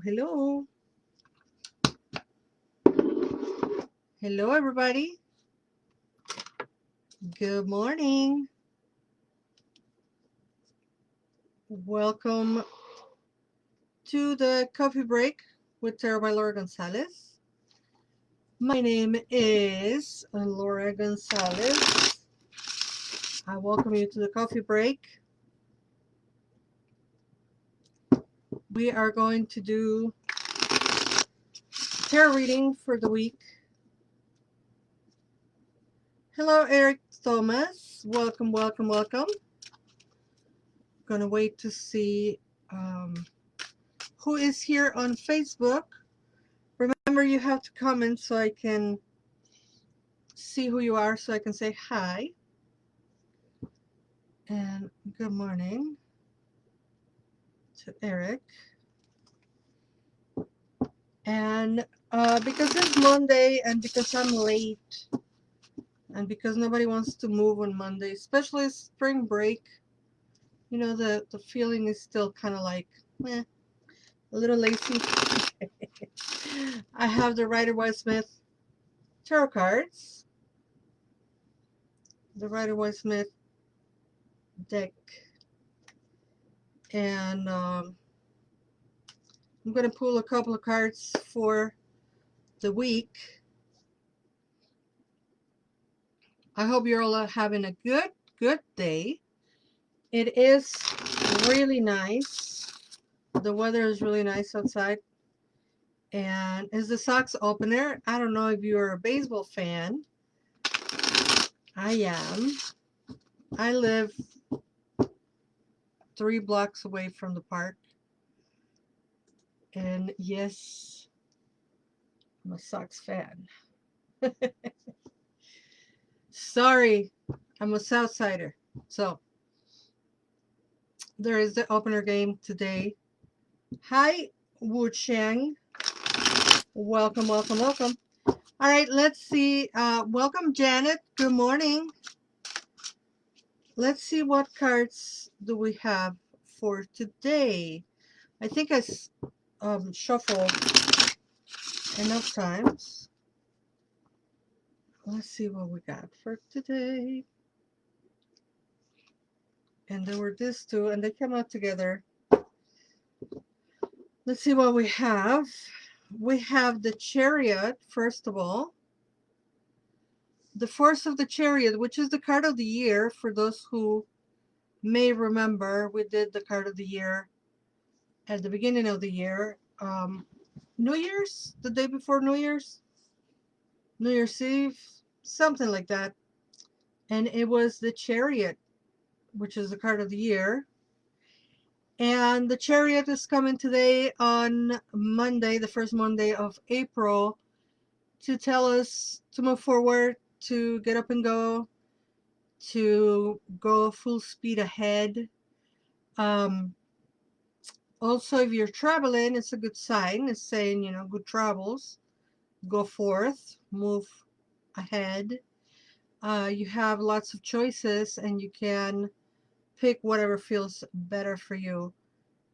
Hello. Hello, everybody. Good morning. Welcome to the coffee break with Tarot by Laura González. My name is Laura González. I welcome you to the coffee break. We are going to do tarot reading for the week. Hello, Eric Thomas. Welcome, welcome, welcome. Gonna wait to see who is here on Facebook. Remember, you have to comment so I can see who you are, so I can say hi and good morning to Eric. And because it's Monday and because I'm late and because nobody wants to move on Monday, especially spring break, you know, the feeling is still kind of like a little lazy. I have the Rider-Waite-Smith tarot cards, the Rider-Waite-Smith deck, and I'm going to pull a couple of cards for the week. I hope you're all having a good day. It is really nice. The weather is really nice outside. And is the Sox opener. I don't know if you're a baseball fan. I am. I live 3 blocks away from the park. And yes, I'm a Sox fan. Sorry, I'm a Southsider. So, there is the opener game today. Hi, Wu Cheng. Welcome, welcome, welcome. All right, let's see. Welcome, Janet. Good morning. Let's see what cards do we have for today. I think I shuffled enough times. Let's see what we got for today. And there were these two, and they came out together. Let's see what we have. We have the Chariot, first of all. The Force of the Chariot, which is the card of the year. For those who may remember, we did the card of the year at the beginning of the year. New Year's, the day before New Year's Eve, something like that. And it was the Chariot, which is the card of the year. And the Chariot is coming today on Monday, the first Monday of April, to tell us to move forward, to get up and go, to go full speed ahead. Also, if you're traveling, it's a good sign. It's saying, you know, good travels, go forth, move ahead. You have lots of choices and you can pick whatever feels better for you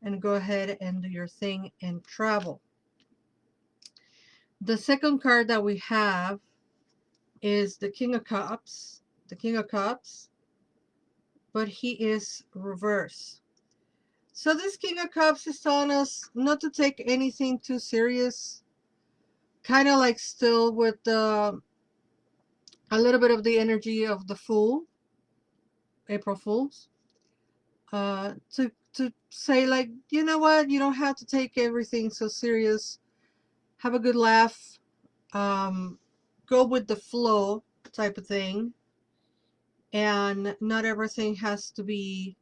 and go ahead and do your thing and travel. The second card that we have is the King of Cups. The King of Cups, but he is reverse. So this King of Cups is telling us not to take anything too serious. Kind of like still with a little bit of the energy of the Fool, April Fools. To say like, you know what, you don't have to take everything so serious. Have a good laugh. Go with the flow type of thing. And not everything has to be,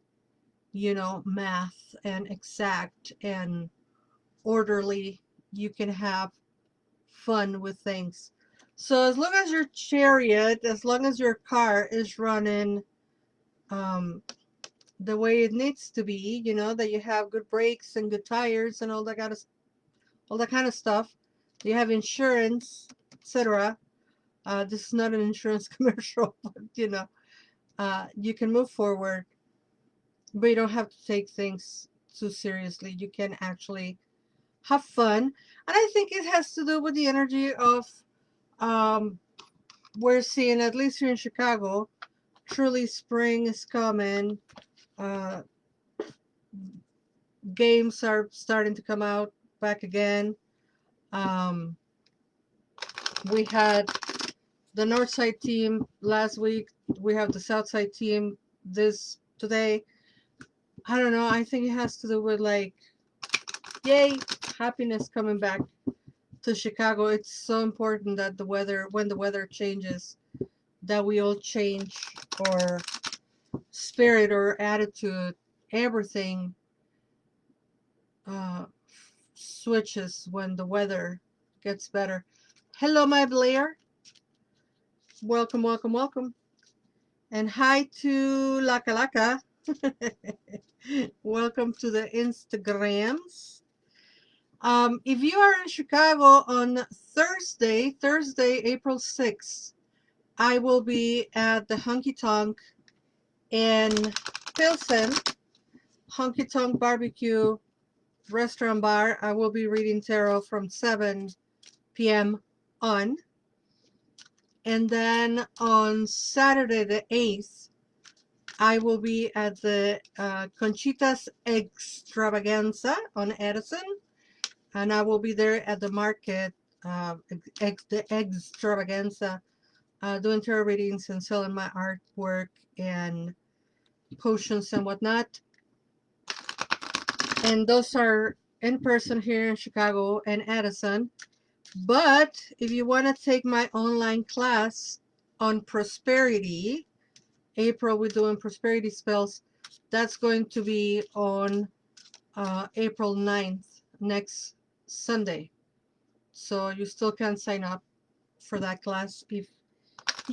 you know, math and exact and orderly. You can have fun with things. So as long as your chariot, as long as your car is running the way it needs to be, you know, that you have good brakes and good tires and all that kind of stuff. You have insurance, etc. This is not an insurance commercial, but you know, you can move forward, but you don't have to take things too seriously. You can actually have fun. And I think it has to do with the energy of, we're seeing, at least here in Chicago, truly spring is coming. Uh, Games are starting to come out back again. Um, we had the North Side team last week. We have the South Side team this today. I don't know. I think it has to do with like, yay, happiness coming back to Chicago. It's so important that the weather, when the weather changes, that we all change our spirit or attitude. Everything uh, switches when the weather gets better. Hello, my Blair. Welcome, welcome, welcome. And hi to Laka Laka. Welcome to the Instagrams. If you are in Chicago on Thursday, April 6th, I will be at the Honky Tonk in Pilsen, Honky Tonk Barbecue Restaurant Bar. I will be reading tarot from 7 p.m. on. And then on Saturday the 8th, I will be at the Conchita's Extravaganza on Edison. And I will be there at the market, the Extravaganza, doing tarot readings and selling my artwork and potions and whatnot. And those are in person here in Chicago and Edison. But if you want to take my online class on prosperity, April, we're doing prosperity spells. That's going to be on April 9th, next Sunday. So you still can sign up for that class if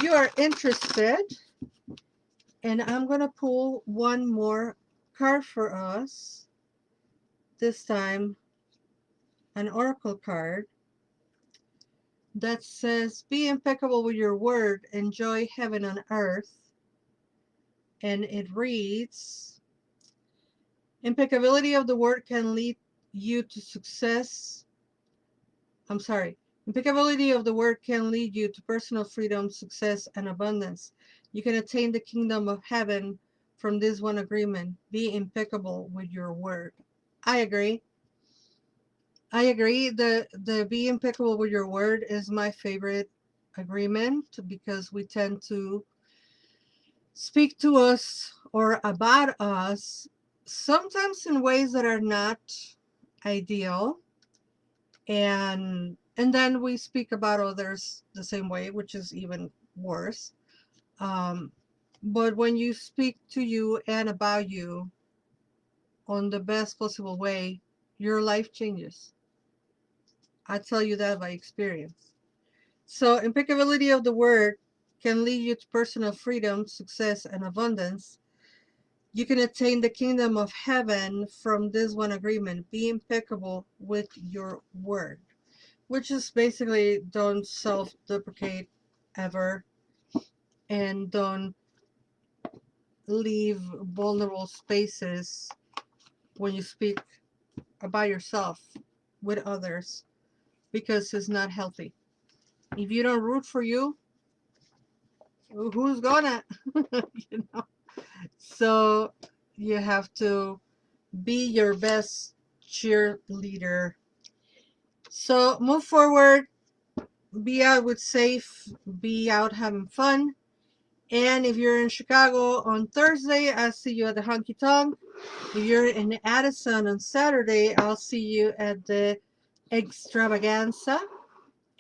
you are interested. And I'm going to pull one more card for us. This time, an oracle card that says, be impeccable with your word, enjoy heaven on earth. And it reads, impeccability of the word can lead you to success. I'm sorry. Impeccability of the word can lead you to personal freedom, success, and abundance. You can attain the kingdom of heaven from this one agreement. Be impeccable with your word. I agree. I agree. The be impeccable with your word is my favorite agreement because we tend to speak to us or about us sometimes in ways that are not ideal, and then we speak about others the same way, which is even worse. But when you speak to you and about you on the best possible way, your life changes. I tell you that by experience. So impeccability of the word can lead you to personal freedom, success, and abundance. You can attain the kingdom of heaven from this one agreement. Be impeccable with your word, which is basically don't self-deprecate ever, and don't leave vulnerable spaces when you speak about yourself with others, because it's not healthy. If you don't root for you, who's gonna? You know? So you have to be your best cheerleader. So move forward, be out with safe, be out having fun. And if you're in Chicago on Thursday, I'll see you at the Honky Tonk. If you're in Addison on Saturday, I'll see you at the Extravaganza.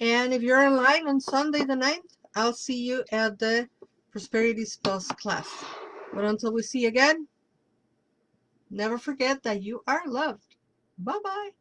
And if you're online on Sunday the 9th, I'll see you at the Prosperity Spells class. But until we see again, never forget that you are loved. Bye-bye.